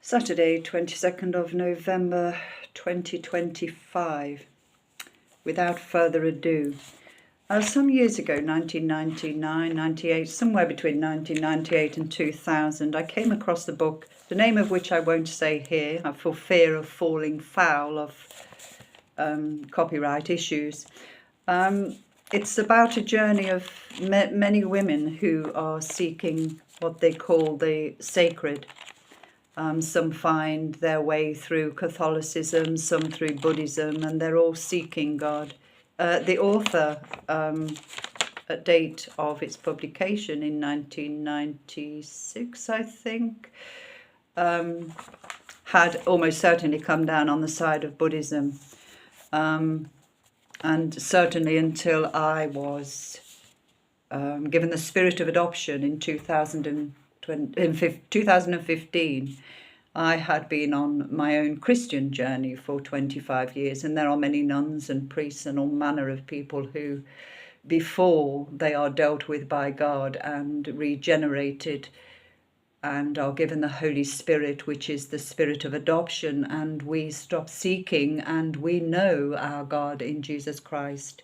Saturday, 22nd of November 2025. Without further ado, some years ago, 1999, 98, somewhere between 1998 and 2000, I came across a book, the name of which I won't say here for fear of falling foul of copyright issues. It's about a journey of many women who are seeking what they call the sacred. Some find their way through Catholicism, some through Buddhism, and they're all seeking God. The author, a date of its publication in 1996, I think, had almost certainly come down on the side of Buddhism. And certainly until I was given the spirit of adoption in 2015, I had been on my own Christian journey for 25 years, and there are many nuns and priests and all manner of people who, before they are dealt with by God and regenerated and are given the Holy Spirit, which is the spirit of adoption, and we stop seeking and we know our God in Jesus Christ,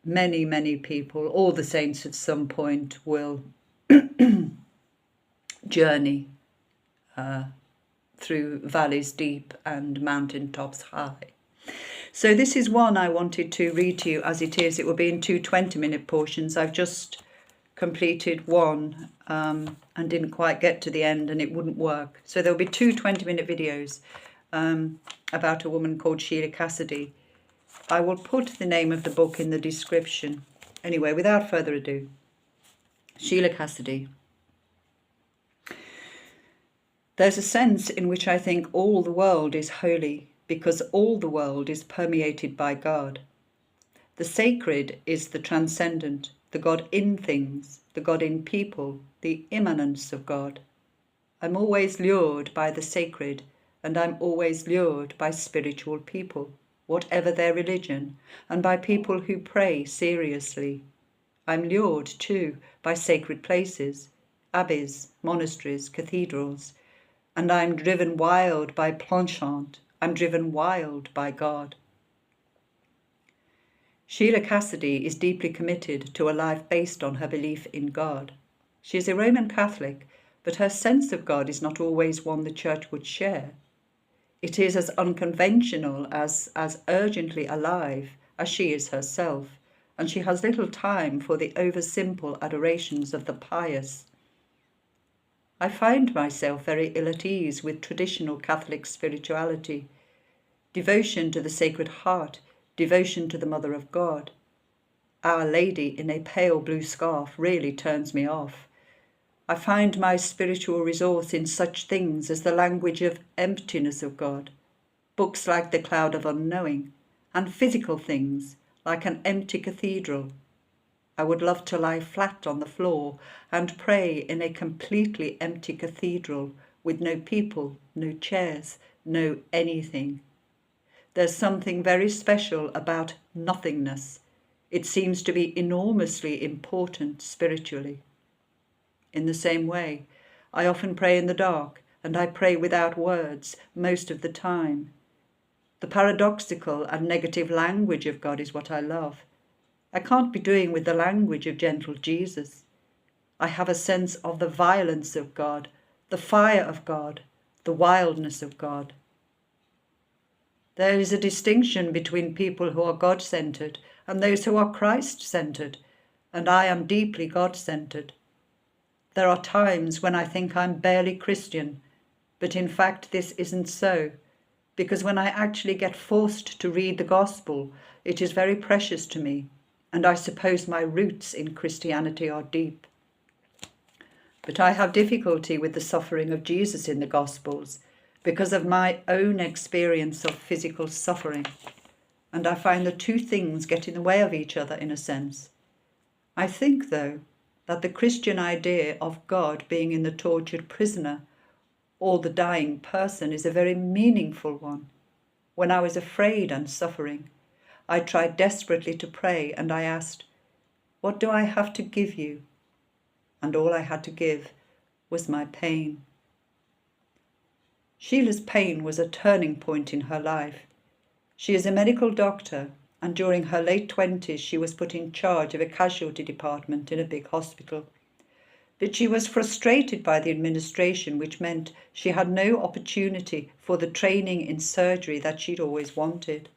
many people, all the saints at some point will journey through valleys deep and mountain tops high. So this is one I wanted to read to you as it is. It will be in two 20-minute portions. I've just completed one and didn't quite get to the end, and it wouldn't work. So there'll be two 20-minute videos about a woman called Sheila Cassidy. I will put the name of the book in the description. Anyway, without further ado, Sheila Cassidy. There's a sense in which I think all the world is holy, because all the world is permeated by God. The sacred is the transcendent, the God in things, the God in people, the immanence of God. I'm always lured by the sacred, and I'm always lured by spiritual people, whatever their religion, and by people who pray seriously. I'm lured, too, by sacred places, abbeys, monasteries, cathedrals, and I'm driven wild by penchant. I'm driven wild by God. Sheila Cassidy is deeply committed to a life based on her belief in God. She is a Roman Catholic, but her sense of God is not always one the Church would share. It is as unconventional, as urgently alive as she is herself, and she has little time for the over-simple adorations of the pious. I find myself very ill at ease with traditional Catholic spirituality, devotion to the Sacred Heart, devotion to the Mother of God. Our Lady in a pale blue scarf really turns me off. I find my spiritual resource in such things as the language of emptiness of God, books like The Cloud of Unknowing, and physical things like an empty cathedral. I would love to lie flat on the floor and pray in a completely empty cathedral with no people, no chairs, no anything. There's something very special about nothingness. It seems to be enormously important spiritually. In the same way, I often pray in the dark, and I pray without words most of the time. The paradoxical and negative language of God is what I love. I can't be doing with the language of gentle Jesus. I have a sense of the violence of God, the fire of God, the wildness of God. There is a distinction between people who are God-centered and those who are Christ-centered, and I am deeply God-centered. There are times when I think I'm barely Christian, but in fact this isn't so, because when I actually get forced to read the Gospel, it is very precious to me. And I suppose my roots in Christianity are deep. But I have difficulty with the suffering of Jesus in the Gospels because of my own experience of physical suffering. And I find the two things get in the way of each other in a sense. I think, though, that the Christian idea of God being in the tortured prisoner or the dying person is a very meaningful one. When I was afraid and suffering, I tried desperately to pray, and I asked, "What do I have to give you?" And all I had to give was my pain. Sheila's pain was a turning point in her life. She is a medical doctor, and during her late 20s she was put in charge of a casualty department in a big hospital. But she was frustrated by the administration, which meant she had no opportunity for the training in surgery that she'd always wanted.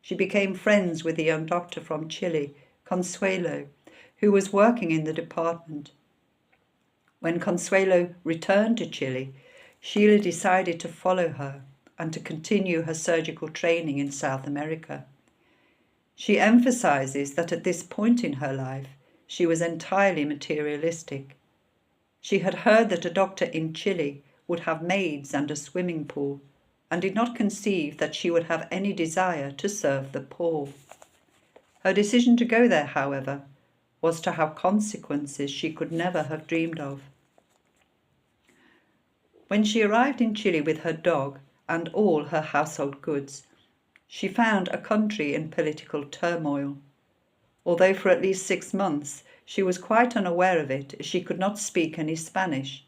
She became friends with a young doctor from Chile, Consuelo, who was working in the department. When Consuelo returned to Chile, Sheila decided to follow her and to continue her surgical training in South America. She emphasizes that at this point in her life, she was entirely materialistic. She had heard that a doctor in Chile would have maids and a swimming pool, and did not conceive that she would have any desire to serve the poor. Her decision to go there, however, was to have consequences she could never have dreamed of. When she arrived in Chile with her dog and all her household goods, she found a country in political turmoil. Although for at least 6 months she was quite unaware of it, as she could not speak any Spanish.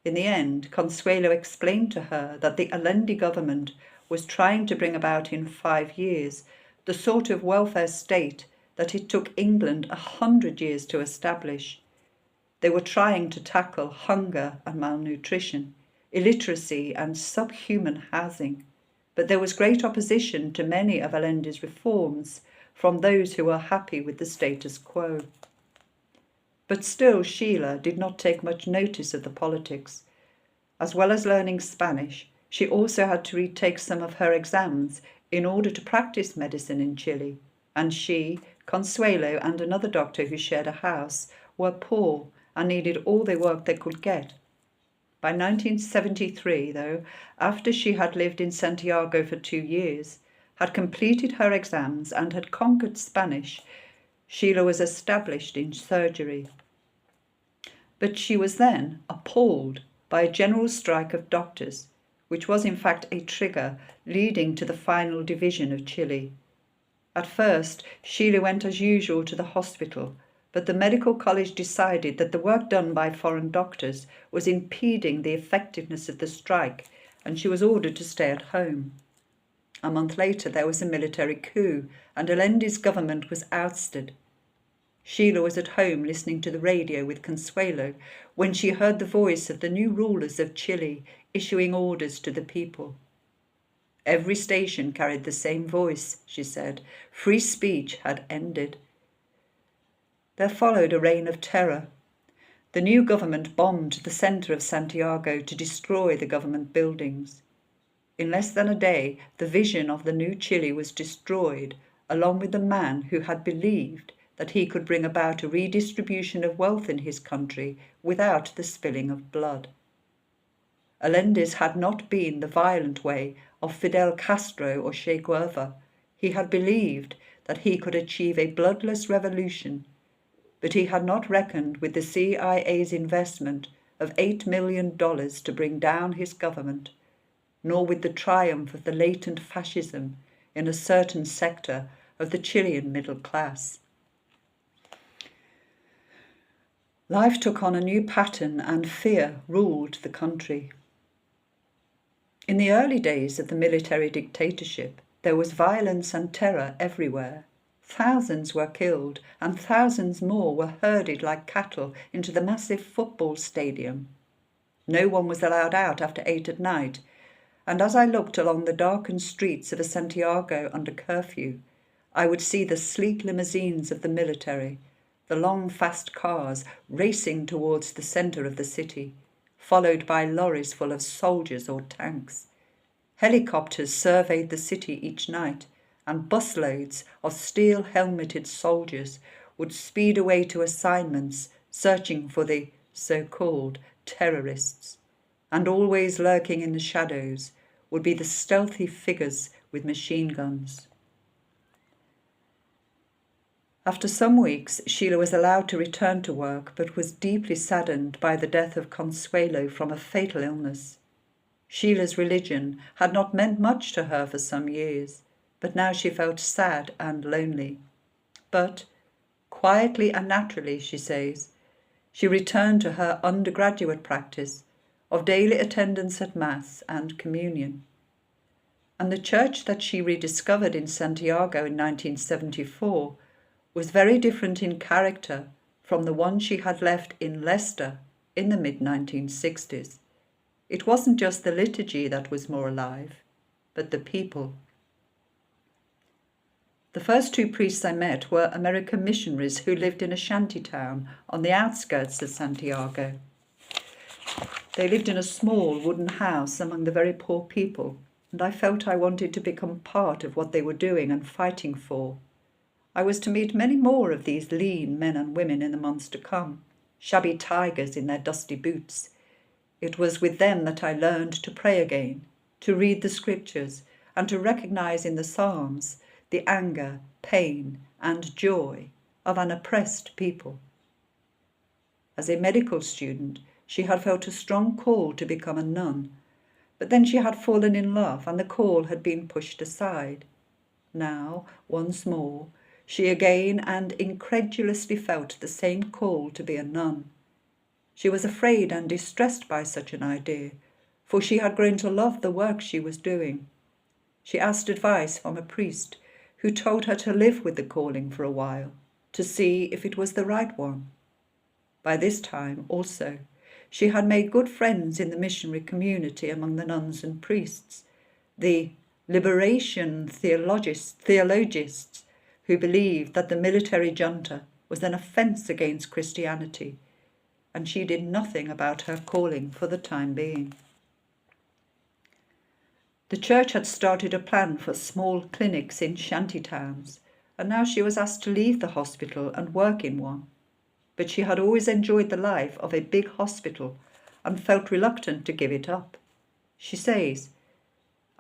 In the end, Consuelo explained to her that the Allende government was trying to bring about in 5 years the sort of welfare state that it took England 100 years to establish. They were trying to tackle hunger and malnutrition, illiteracy and subhuman housing, but there was great opposition to many of Allende's reforms from those who were happy with the status quo. But still Sheila did not take much notice of the politics. As well as learning Spanish, she also had to retake some of her exams in order to practice medicine in Chile, and she, Consuelo, and another doctor who shared a house were poor and needed all the work they could get. By 1973, though, after she had lived in Santiago for 2 years, had completed her exams and had conquered Spanish, Sheila was established in surgery. But she was then appalled by a general strike of doctors, which was in fact a trigger leading to the final division of Chile. At first, Sheila went as usual to the hospital, but the medical college decided that the work done by foreign doctors was impeding the effectiveness of the strike, and she was ordered to stay at home. A month later, there was a military coup, and Allende's government was ousted. Sheila was at home listening to the radio with Consuelo when she heard the voice of the new rulers of Chile issuing orders to the people. Every station carried the same voice, she said. Free speech had ended. There followed a reign of terror. The new government bombed the centre of Santiago to destroy the government buildings. In less than a day, the vision of the new Chile was destroyed, along with the man who had believed that he could bring about a redistribution of wealth in his country without the spilling of blood. Allende's had not been the violent way of Fidel Castro or Che Guevara. He had believed that he could achieve a bloodless revolution, but he had not reckoned with the CIA's investment of $8 million to bring down his government, nor with the triumph of the latent fascism in a certain sector of the Chilean middle class. Life took on a new pattern and fear ruled the country. In the early days of the military dictatorship, there was violence and terror everywhere. Thousands were killed and thousands more were herded like cattle into the massive football stadium. No one was allowed out after 8 at night, and as I looked along the darkened streets of Santiago under curfew, I would see the sleek limousines of the military, the long fast cars racing towards the centre of the city, followed by lorries full of soldiers or tanks. Helicopters surveyed the city each night, and busloads of steel-helmeted soldiers would speed away to assignments searching for the so-called terrorists. And always lurking in the shadows would be the stealthy figures with machine guns. After some weeks, Sheila was allowed to return to work, but was deeply saddened by the death of Consuelo from a fatal illness. Sheila's religion had not meant much to her for some years, but now she felt sad and lonely. But, quietly and naturally, she says, she returned to her undergraduate practice, of daily attendance at Mass and communion. And the church that she rediscovered in Santiago in 1974 was very different in character from the one she had left in Leicester in the mid-1960s. It wasn't just the liturgy that was more alive, but the people. The first two priests I met were American missionaries who lived in a shanty town on the outskirts of Santiago. They lived in a small wooden house among the very poor people, and I felt I wanted to become part of what they were doing and fighting for. I was to meet many more of these lean men and women in the months to come, shabby tigers in their dusty boots. It was with them that I learned to pray again, to read the scriptures, and to recognize in the Psalms the anger, pain, and joy of an oppressed people. As a medical student, she had felt a strong call to become a nun, but then she had fallen in love and the call had been pushed aside. Now, once more, she again and incredulously felt the same call to be a nun. She was afraid and distressed by such an idea, for she had grown to love the work she was doing. She asked advice from a priest who told her to live with the calling for a while, to see if it was the right one. By this time, also, she had made good friends in the missionary community among the nuns and priests, the liberation theologists who believed that the military junta was an offence against Christianity, and she did nothing about her calling for the time being. The church had started a plan for small clinics in shanty towns, and now she was asked to leave the hospital and work in one. But she had always enjoyed the life of a big hospital and felt reluctant to give it up. She says,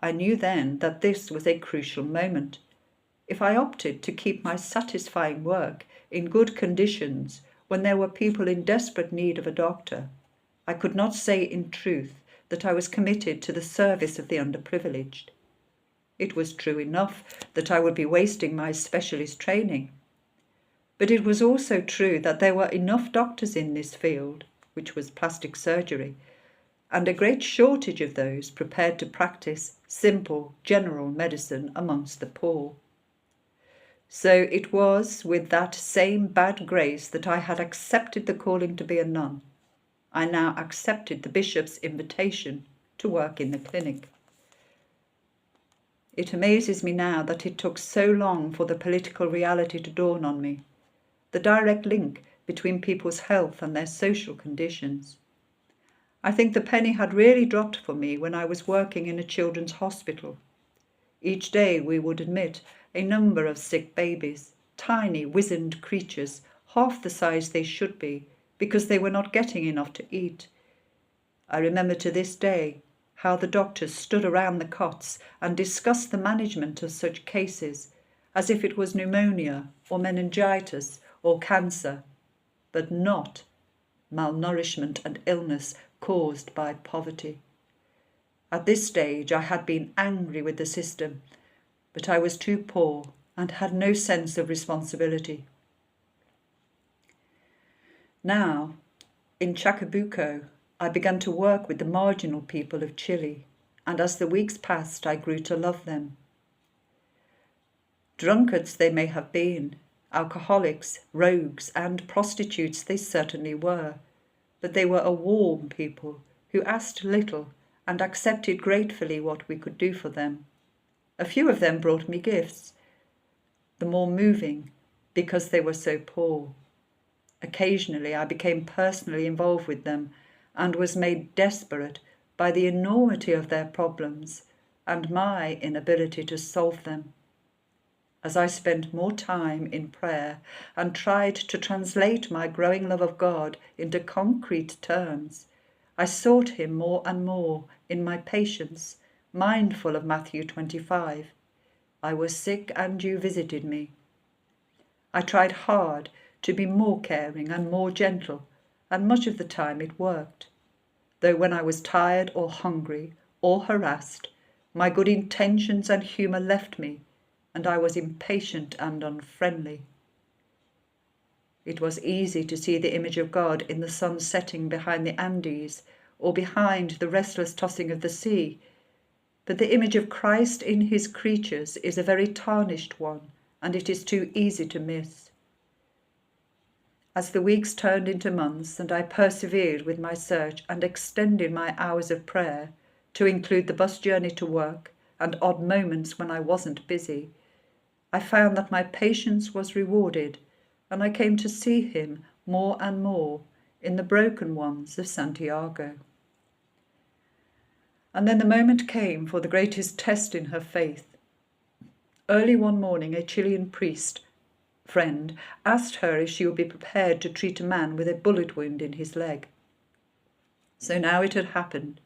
"I knew then that this was a crucial moment. If I opted to keep my satisfying work in good conditions when there were people in desperate need of a doctor, I could not say in truth that I was committed to the service of the underprivileged. It was true enough that I would be wasting my specialist training. But it was also true that there were enough doctors in this field, which was plastic surgery, and a great shortage of those prepared to practice simple general medicine amongst the poor. So it was with that same bad grace that I had accepted the calling to be a nun. I now accepted the bishop's invitation to work in the clinic." It amazes me now that it took so long for the political reality to dawn on me, the direct link between people's health and their social conditions. I think the penny had really dropped for me when I was working in a children's hospital. Each day we would admit a number of sick babies, tiny, wizened creatures, half the size they should be, because they were not getting enough to eat. I remember to this day how the doctors stood around the cots and discussed the management of such cases, as if it was pneumonia or meningitis or cancer, but not malnourishment and illness caused by poverty. At this stage I had been angry with the system, but I was too poor and had no sense of responsibility. Now, in Chacabuco, I began to work with the marginal people of Chile, and as the weeks passed, I grew to love them. Drunkards they may have been, alcoholics, rogues, and prostitutes they certainly were, but they were a warm people who asked little and accepted gratefully what we could do for them. A few of them brought me gifts, the more moving because they were so poor. Occasionally I became personally involved with them and was made desperate by the enormity of their problems and my inability to solve them. As I spent more time in prayer and tried to translate my growing love of God into concrete terms, I sought Him more and more in my patience, mindful of Matthew 25. I was sick and you visited me. I tried hard to be more caring and more gentle, and much of the time it worked. Though when I was tired or hungry or harassed, my good intentions and humour left me, and I was impatient and unfriendly. It was easy to see the image of God in the sun setting behind the Andes, or behind the restless tossing of the sea, but the image of Christ in his creatures is a very tarnished one, and it is too easy to miss. As the weeks turned into months and I persevered with my search and extended my hours of prayer to include the bus journey to work and odd moments when I wasn't busy, I found that my patience was rewarded, and I came to see him more and more in the broken ones of Santiago. And then the moment came for the greatest test in her faith. Early one morning, a Chilean priest friend asked her if she would be prepared to treat a man with a bullet wound in his leg. So now it had happened.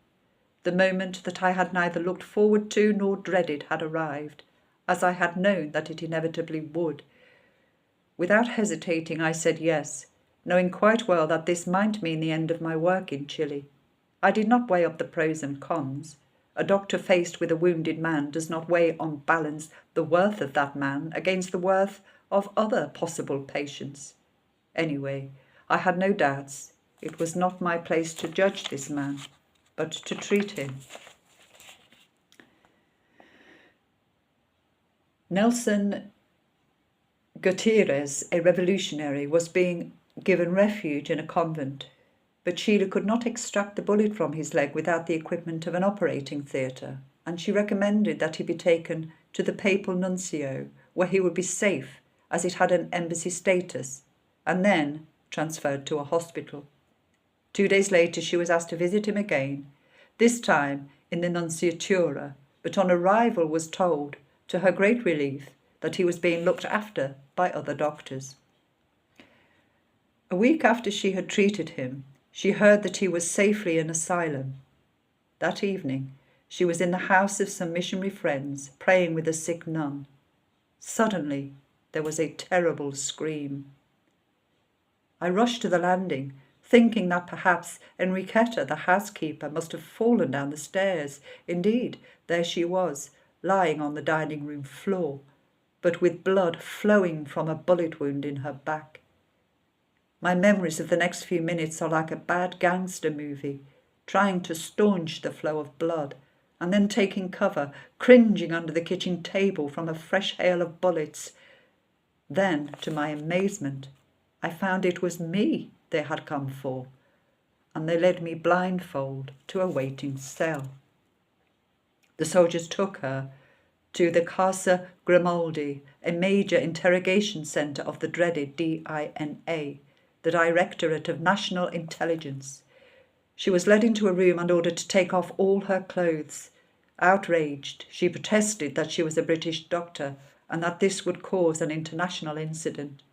The moment that I had neither looked forward to nor dreaded had arrived, as I had known that it inevitably would. Without hesitating, I said yes, knowing quite well that this might mean the end of my work in Chile. I did not weigh up the pros and cons. A doctor faced with a wounded man does not weigh on balance the worth of that man against the worth of other possible patients. Anyway, I had no doubts. It was not my place to judge this man, but to treat him. Nelson Gutierrez, a revolutionary, was being given refuge in a convent, but Sheila could not extract the bullet from his leg without the equipment of an operating theatre, and she recommended that he be taken to the papal nuncio, where he would be safe, as it had an embassy status, and then transferred to a hospital. 2 days later she was asked to visit him again, this time in the nunciatura, but on arrival was told, to her great relief, that he was being looked after by other doctors. A week after she had treated him, she heard that he was safely in asylum. That evening, she was in the house of some missionary friends, praying with a sick nun. Suddenly, there was a terrible scream. I rushed to the landing, thinking that perhaps Enriqueta, the housekeeper, must have fallen down the stairs. Indeed, there she was, lying on the dining room floor, but with blood flowing from a bullet wound in her back. My memories of the next few minutes are like a bad gangster movie, trying to staunch the flow of blood, and then taking cover, cringing under the kitchen table from a fresh hail of bullets. Then, to my amazement, I found it was me they had come for, and they led me blindfold to a waiting cell. The soldiers took her to the Casa Grimaldi, a major interrogation centre of the dreaded DINA, the Directorate of National Intelligence. She was led into a room and ordered to take off all her clothes. Outraged, she protested that she was a British doctor and that this would cause an international incident.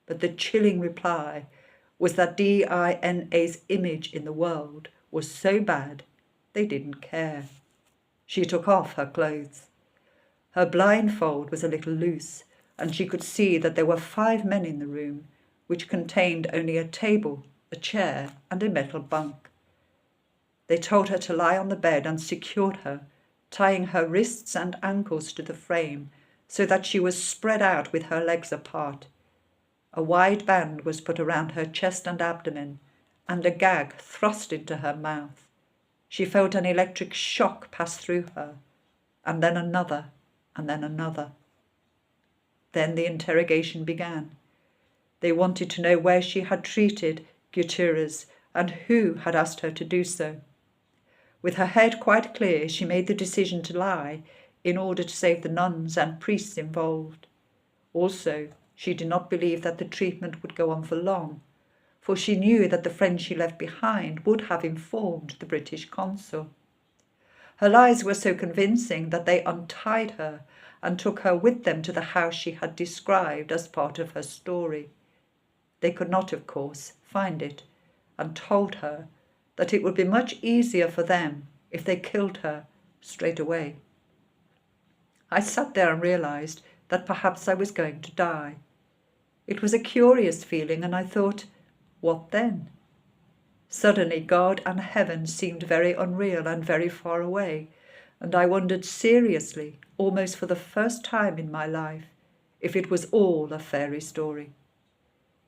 But the chilling reply was that DINA's image in the world was so bad they didn't care. She took off her clothes. Her blindfold was a little loose, and she could see that there were 5 men in the room, which contained only a table, a chair, and a metal bunk. They told her to lie on the bed and secured her, tying her wrists and ankles to the frame so that she was spread out with her legs apart. A wide band was put around her chest and abdomen, and a gag thrust into her mouth. She felt an electric shock pass through her, and then another, and then another. Then the interrogation began. They wanted to know where she had treated Gutierrez and who had asked her to do so. With her head quite clear, she made the decision to lie in order to save the nuns and priests involved. Also, she did not believe that the treatment would go on for long, for she knew that the friends she left behind would have informed the British consul. Her lies were so convincing that they untied her and took her with them to the house she had described as part of her story. They could not, of course, find it, and told her that it would be much easier for them if they killed her straight away. I sat there and realized that perhaps I was going to die. It was a curious feeling, and I thought, what then? Suddenly God and heaven seemed very unreal and very far away, and I wondered seriously, almost for the first time in my life, if it was all a fairy story.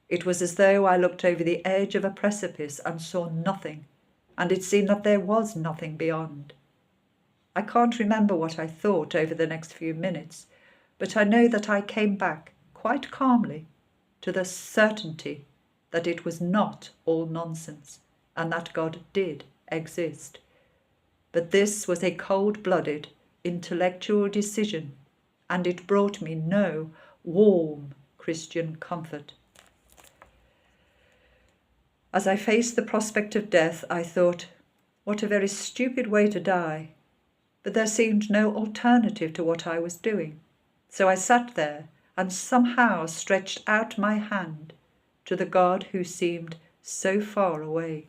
It was as though I looked over the edge of a precipice and saw nothing, and it seemed that there was nothing beyond. I can't remember what I thought over the next few minutes, but I know that I came back quite calmly to the certainty that it was not all nonsense and that God did exist. But this was a cold-blooded, intellectual decision, and it brought me no warm Christian comfort. As I faced the prospect of death, I thought, what a very stupid way to die. But there seemed no alternative to what I was doing. So I sat there and somehow stretched out my hand to the God who seemed so far away.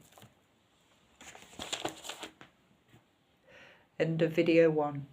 End of video 1.